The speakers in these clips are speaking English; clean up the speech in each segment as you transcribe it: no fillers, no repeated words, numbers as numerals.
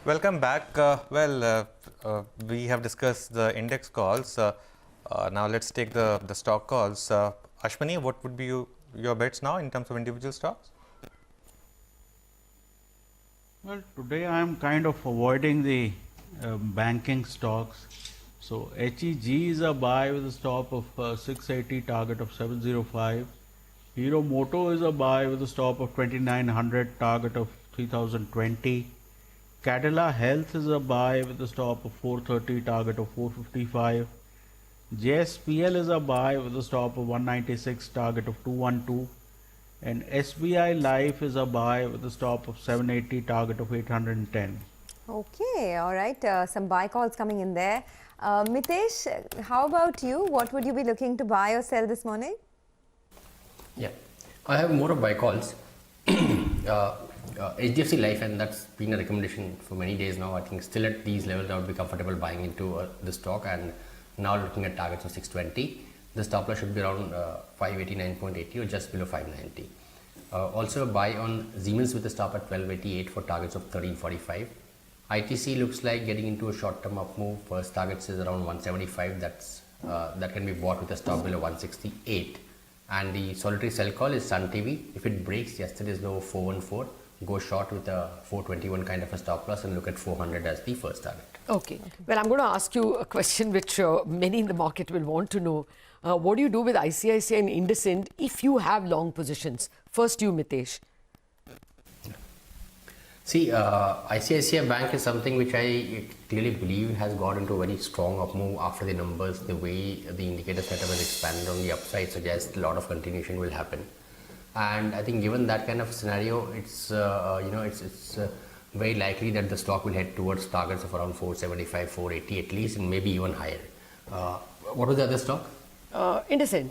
Welcome back. We have discussed the index calls. Now let's take the stock calls. Ashwini, what would be your bets now in terms of individual stocks? Well, today I am kind of avoiding the banking stocks. So HEG is a buy with a stop of 680, target of 705. Hero Moto is a buy with a stop of 2900, target of 3020. Cadila Health is a buy with a stop of 430, target of 455. JSPL is a buy with a stop of 196, target of 212. And SBI Life is a buy with a stop of 780, target of 810. Okay, all right. Some buy calls coming in there. Mitesh, how about you? What would you be looking to buy or sell this morning? Yeah, I have more of buy calls. HDFC Life, and that's been a recommendation for many days now. I think still at these levels, I would be comfortable buying into the stock, and now looking at targets of 620. The stop loss should be around 589.80 or just below 590. Also a buy on Siemens with a stop at 1288 for targets of 1345. ITC looks like getting into a short-term up move. First targets is around 175. That can be bought with a stop below 168. And the solitary sell call is Sun TV. If it breaks yesterday's low of 414, go short with a 421 kind of a stop loss and look at 400 as the first target. Okay. Well, I'm going to ask you a question which many in the market will want to know. What do you do with ICICI and IndusInd if you have long positions? First you, Mitesh. See, ICICI Bank is something which I clearly believe has got into a very strong up move after the numbers. The way the indicator setup has expanded on the upside suggests a lot of continuation will happen. And I think given that kind of scenario, it's very likely that the stock will head towards targets of around 475, 480 at least, and maybe even higher. What was the other stock? IndusInd.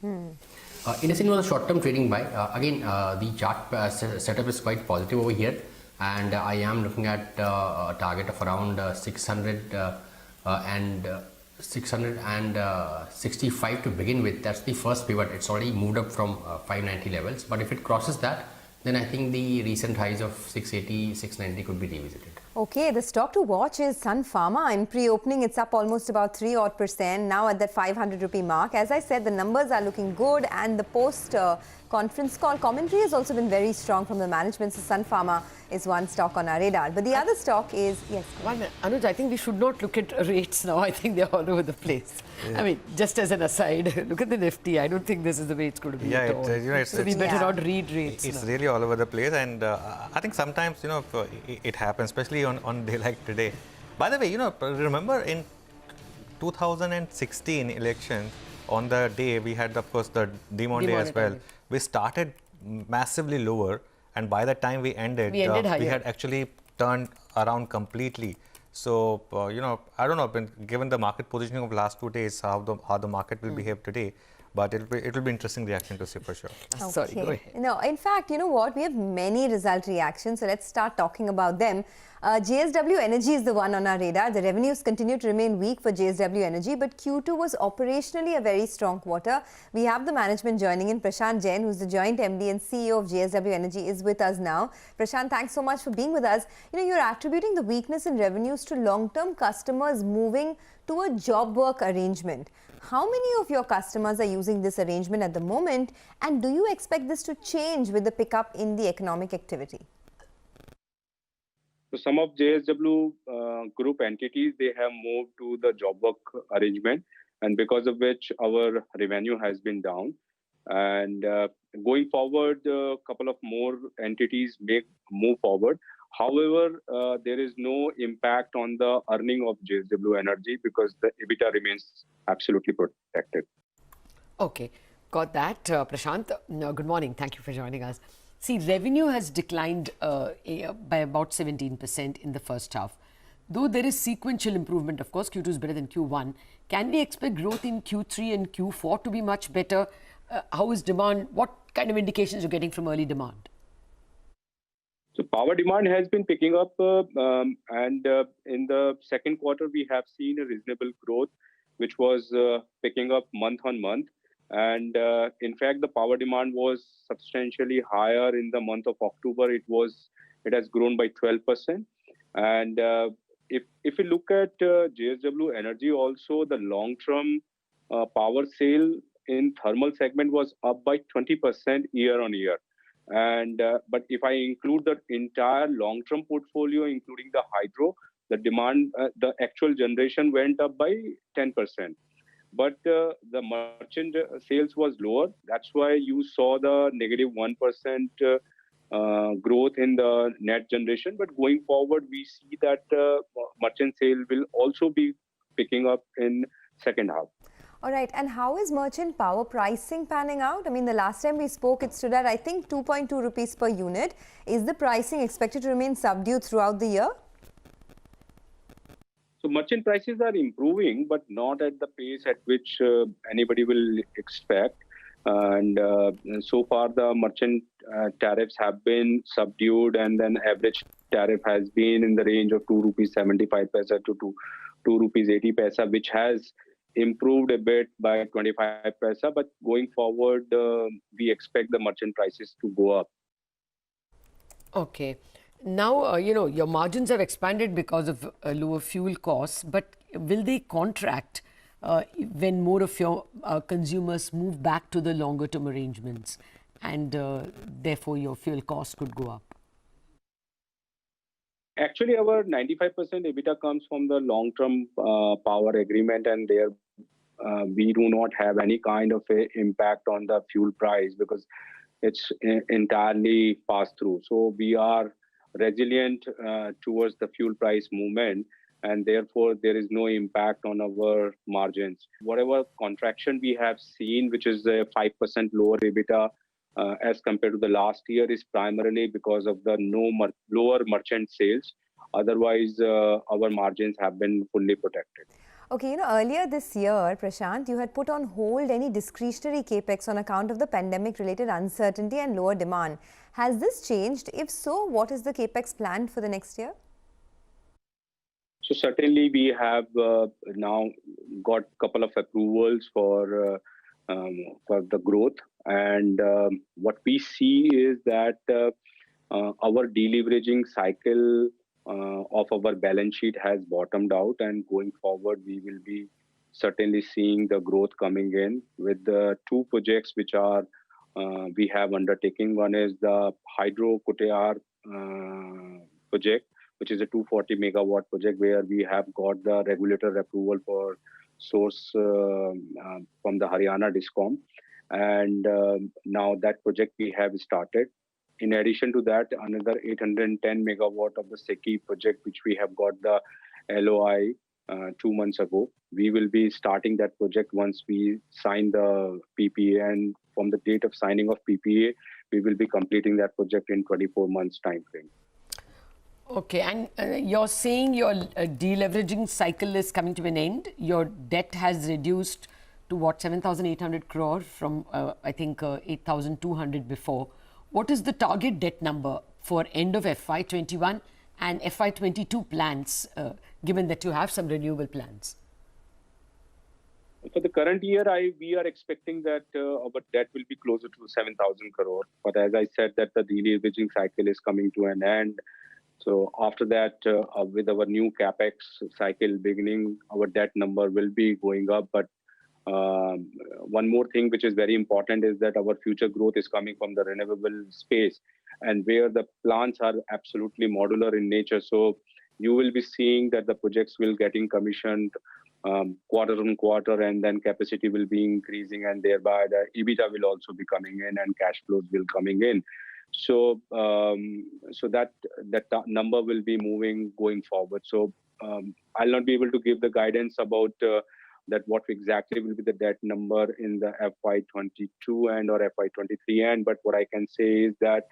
IndusInd was a short-term trading buy. Again, the chart setup is quite positive over here, and I am looking at a target of around 665 to begin with. That's the first pivot. It's already moved up from 590 levels, but if it crosses that, then I think the recent highs of 680, 690 could be revisited. Okay, the stock to watch is Sun Pharma. In pre-opening, it's up almost about 3% now at that 500 rupee mark. As I said, the numbers are looking good, and the post-conference call commentary has also been very strong from the management. So Sun Pharma is one stock on our radar. But the other stock is, yes. Anuj, I think we should not look at rates now. I think they're all over the place. Yeah. I mean, just as an aside, look at the Nifty. I don't think this is the way it's going to be at all. So we better not read rates. It's really all over the place, and I think sometimes it happens, especially on a day like today. By the way, remember in 2016 election, on the day we had, of course, the Demon Day as well. We started massively lower, and by the time we ended we had actually turned around completely. So I don't know, given the market positioning of last 2 days, how the market will behave today. But it will be interesting reaction to see for sure. Okay. Sorry, go ahead. No, in fact, you know what? We have many result reactions, so let's start talking about them. JSW Energy is the one on our radar. The revenues continue to remain weak for JSW Energy, but Q2 was operationally a very strong quarter. We have the management joining in. Prashant Jain, who's the joint MD and CEO of JSW Energy, is with us now. Prashant, thanks so much for being with us. You're attributing the weakness in revenues to long-term customers moving to a job work arrangement. How many of your customers are using this arrangement at the moment, and do you expect this to change with the pickup in the economic activity? So some of JSW group entities, they have moved to the job work arrangement, and because of which our revenue has been down. And going forward, a couple of more entities may move forward. However, there is no impact on the earning of JSW Energy because the EBITDA remains absolutely protected. Okay, got that. Prashant, good morning. Thank you for joining us. See, revenue has declined by about 17% in the first half. Though there is sequential improvement, of course, Q2 is better than Q1. Can we expect growth in Q3 and Q4 to be much better? How is demand? What kind of indications you're getting from early demand? So power demand has been picking up, and in the second quarter, we have seen a reasonable growth, which was picking up month on month. And in fact, the power demand was substantially higher in the month of October. It has grown by 12%. And if you look at JSW Energy, also the long-term power sale in thermal segment was up by 20% year on year. And but if I include the entire long-term portfolio, including the hydro, the demand, the actual generation went up by 10%. But the merchant sales was lower. That's why you saw the negative 1% growth in the net generation. But going forward, we see that merchant sale will also be picking up in second half. All right, and how is merchant power pricing panning out? I mean, the last time we spoke, it stood at, I think, 2.2 rupees per unit. Is the pricing expected to remain subdued throughout the year? So merchant prices are improving, but not at the pace at which anybody will expect. And so far, the merchant tariffs have been subdued, and then average tariff has been in the range of 2 rupees 75 paisa to 2 rupees 80 paisa, which has improved a bit by 25 paisa. But going forward, we expect the merchant prices to go up. Okay. Now, your margins have expanded because of lower fuel costs, but will they contract when more of your consumers move back to the longer term arrangements, and therefore your fuel costs could go up? Actually, our 95% EBITDA comes from the long-term power agreement, and there we do not have any kind of a impact on the fuel price because it's entirely passed through. So we are resilient towards the fuel price movement, and therefore there is no impact on our margins. Whatever contraction we have seen, which is a 5% lower EBITDA as compared to the last year, is primarily because of the lower merchant sales. Otherwise, our margins have been fully protected. Okay, earlier this year, Prashant, you had put on hold any discretionary capex on account of the pandemic-related uncertainty and lower demand. Has this changed? If so, what is the capex planned for the next year? So certainly we have now got a couple of approvals for the growth, and what we see is that our deleveraging cycle of our balance sheet has bottomed out, and going forward we will be certainly seeing the growth coming in with the two projects which are we have undertaking. One is the Hydro Kutehr project, which is a 240 megawatt project where we have got the regulator approval for source from the Haryana Discom, and now that project we have started. In addition to that, another 810 megawatt of the SECI project, which we have got the LOI 2 months ago. We will be starting that project once we sign the PPA, and from the date of signing of PPA, we will be completing that project in 24 months time frame. Okay, and you're saying your deleveraging cycle is coming to an end. Your debt has reduced to what, 7,800 crore from I think 8,200 before. What is the target debt number for end of FY21 and FY22 plans, given that you have some renewable plans? For the current year, we are expecting that our debt will be closer to 7,000 crore. But as I said, that the deleveraging cycle is coming to an end. So after that, with our new capex cycle beginning, our debt number will be going up. But one more thing which is very important is that our future growth is coming from the renewable space, and where the plants are absolutely modular in nature. So you will be seeing that the projects will getting commissioned quarter on quarter, and then capacity will be increasing, and thereby the EBITDA will also be coming in and cash flows will coming in. So that number will be moving going forward. So I'll not be able to give the guidance about that what exactly will be the debt number in the FY22 and or FY23 end. But what I can say is that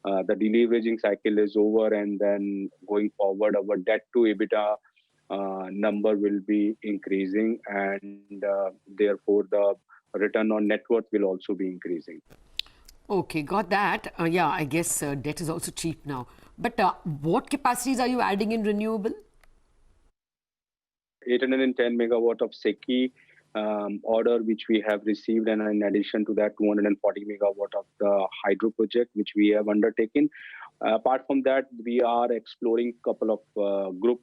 the deleveraging cycle is over, and then going forward, our debt to EBITDA number will be increasing, and therefore the return on net worth will also be increasing. Okay, got that. Yeah, I guess debt is also cheap now. But what capacities are you adding in renewable? 810 megawatt of SECI order which we have received, and in addition to that 240 megawatt of the hydro project which we have undertaken. Apart from that, we are exploring a couple of group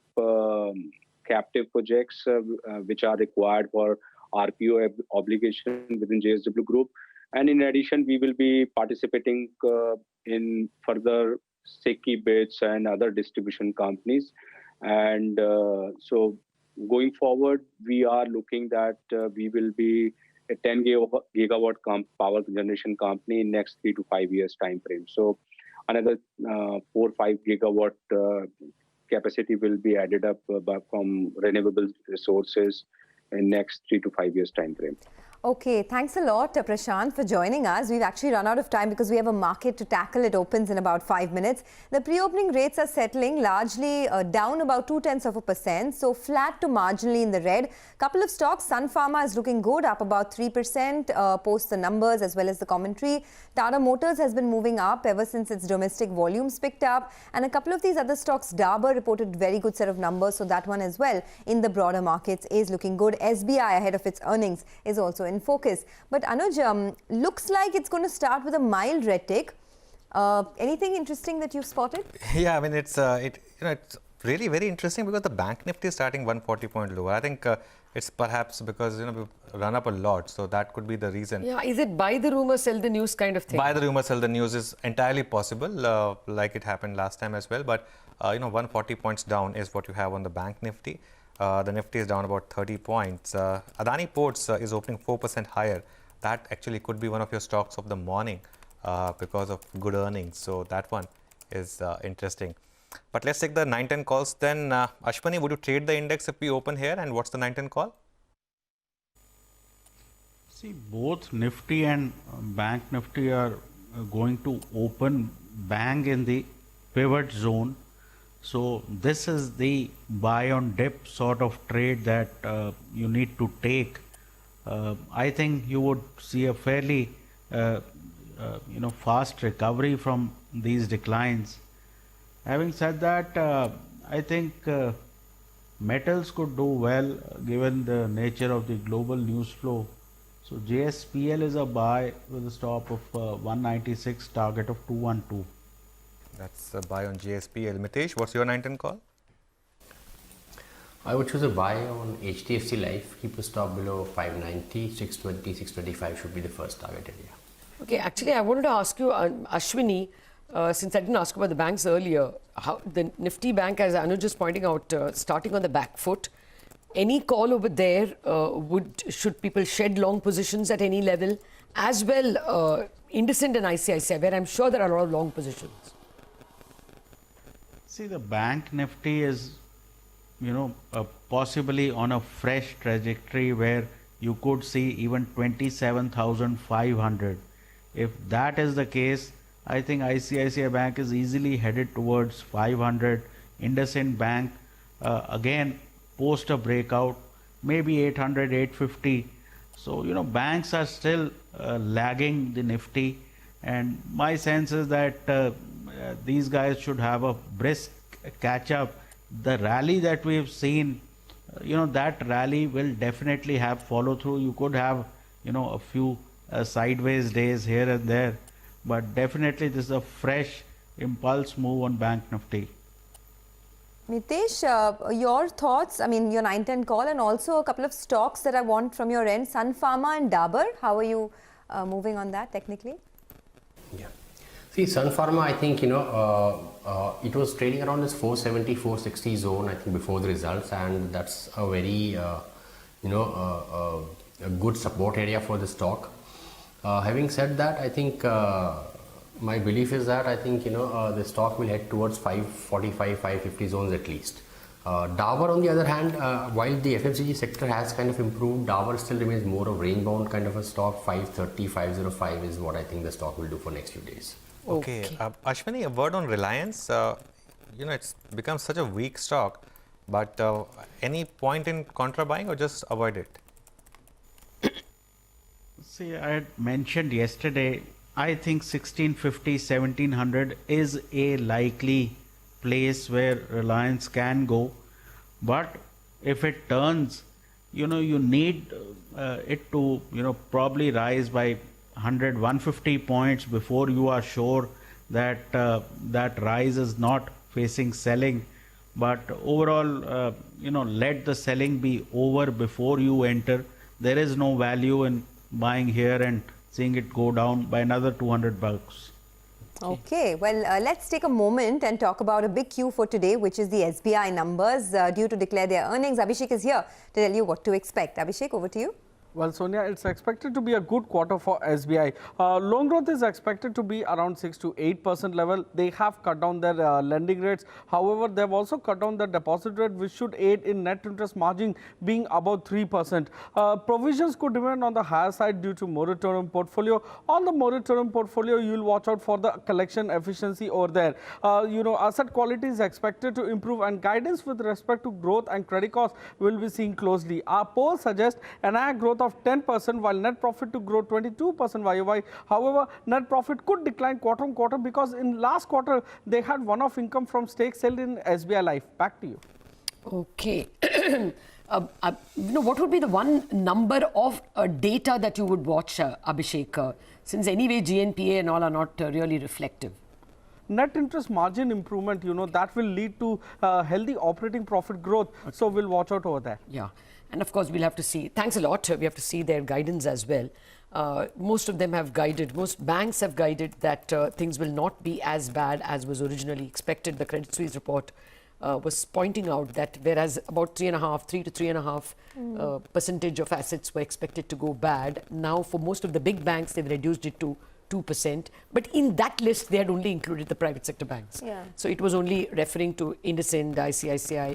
captive projects which are required for RPO obligation within JSW Group. And in addition, we will be participating in further SECI bids and other distribution companies. And so going forward, we are looking that we will be a 10 gigawatt power generation company in next 3 to 5 years time frame. So another 4-5 gigawatt capacity will be added up from renewable resources in next 3 to 5 years time frame. Okay, thanks a lot, Prashant, for joining us. We've actually run out of time because we have a market to tackle. It opens in about 5 minutes. The pre-opening rates are settling largely down about 0.2%, so flat to marginally in the red. Couple of stocks, Sun Pharma is looking good, up about 3%, post the numbers as well as the commentary. Tata Motors has been moving up ever since its domestic volumes picked up. And a couple of these other stocks, Dabur reported very good set of numbers, so that one as well in the broader markets is looking good. SBI ahead of its earnings is also in focus. But Anuj, looks like it's going to start with a mild red tick. Anything interesting that you've spotted? Yeah, I mean, it's really very interesting because the Bank Nifty is starting 140 point lower. I think it's perhaps because we've run up a lot, so that could be the reason. Yeah, is it buy the rumor, sell the news kind of thing? Buy the rumor, sell the news is entirely possible, like it happened last time as well. But 140 points down is what you have on the Bank Nifty. The Nifty is down about 30 points. Adani Ports is opening 4% higher. That actually could be one of your stocks of the morning because of good earnings. So that one is interesting. But let's take the 9-10 calls then. Ashwani, would you trade the index if we open here? And what's the 9-10 call? See, both Nifty and Bank Nifty are going to open bang in the pivot zone. So this is the buy on dip sort of trade that you need to take. I think you would see a fairly fast recovery from these declines. Having said that, I think metals could do well given the nature of the global news flow. So JSPL is a buy with a stop of 196, target of 212. That's a buy on JSPL. Mitesh, what's your 9-10 call? I would choose a buy on HDFC Life. Keep a stop below 590, 620, 625 should be the first target area. Okay, actually, I wanted to ask you, Ashwini, since I didn't ask about the banks earlier, how the Nifty Bank, as Anuj is pointing out, starting on the back foot. Any call over there? Should people shed long positions at any level? As well, Indocent and ICICI, where I'm sure there are a lot of long positions. See, the Bank Nifty is, possibly on a fresh trajectory where you could see even 27,500. If that is the case, I think ICICI Bank is easily headed towards 500. IndusInd Bank, again, post a breakout, maybe 800, 850. So, banks are still lagging the Nifty. And my sense is that these guys should have a brisk catch up. The rally that we've seen, that rally will definitely have follow through. You could have, a few sideways days here and there, but definitely this is a fresh impulse move on Bank Nifty. Mitesh, your thoughts, I mean, your 9-10 call, and also a couple of stocks that I want from your end, Sun Pharma and Dabur. How are you moving on that technically? Yeah. See, Sun Pharma, I think, it was trading around this 470, 460 zone, I think, before the results, and that's a very, a good support area for the stock. Having said that, I think my belief is that I think the stock will head towards 545, 550 zones at least. Dabur, on the other hand, while the FMCG sector has kind of improved, Dabur still remains more of range bound kind of a stock. 530, 505 is what I think the stock will do for next few days. Okay, Ashwini, a word on Reliance. It's become such a weak stock, but any point in contra buying or just avoid it? See, I had mentioned yesterday, I think 1650, 1700 is a likely place where Reliance can go. But if it turns, you need it to, probably rise by 100, 150 points before you are sure that that rise is not facing selling, but overall, let the selling be over before you enter. There is no value in buying here and seeing it go down by another $200. Okay, well, let's take a moment and talk about a big cue for today, which is the SBI numbers due to declare their earnings. Abhishek is here to tell you what to expect. Abhishek, over to you. Well, Sonia, it's expected to be a good quarter for SBI. Loan growth is expected to be around 6 to 8% level. They have cut down their lending rates. However, they've also cut down the deposit rate, which should aid in net interest margin being about 3%. Provisions could remain on the higher side due to moratorium portfolio. On the moratorium portfolio, you'll watch out for the collection efficiency over there. Asset quality is expected to improve, and guidance with respect to growth and credit costs will be seen closely. Our poll suggests NII growth of 10%, while net profit to grow 22% YOY. However, net profit could decline quarter on quarter because in last quarter they had one-off income from stake sale in SBI Life. Back to you. Okay. What would be the one number of data that you would watch, Abhishek, since anyway GNPA and all are not really reflective? Net interest margin improvement, that will lead to healthy operating profit growth. Okay. So we'll watch out over there. Yeah. And of course, we'll have to see. Thanks a lot. We have to see their guidance as well. Most of them have guided, most banks have guided that things will not be as bad as was originally expected. The Credit Suisse report was pointing out that whereas about 3 to 3.5% percentage of assets were expected to go bad, now for most of the big banks, they've reduced it to 2%. But in that list, they had only included the private sector banks. Yeah. So it was only referring to IndusInd, ICICI,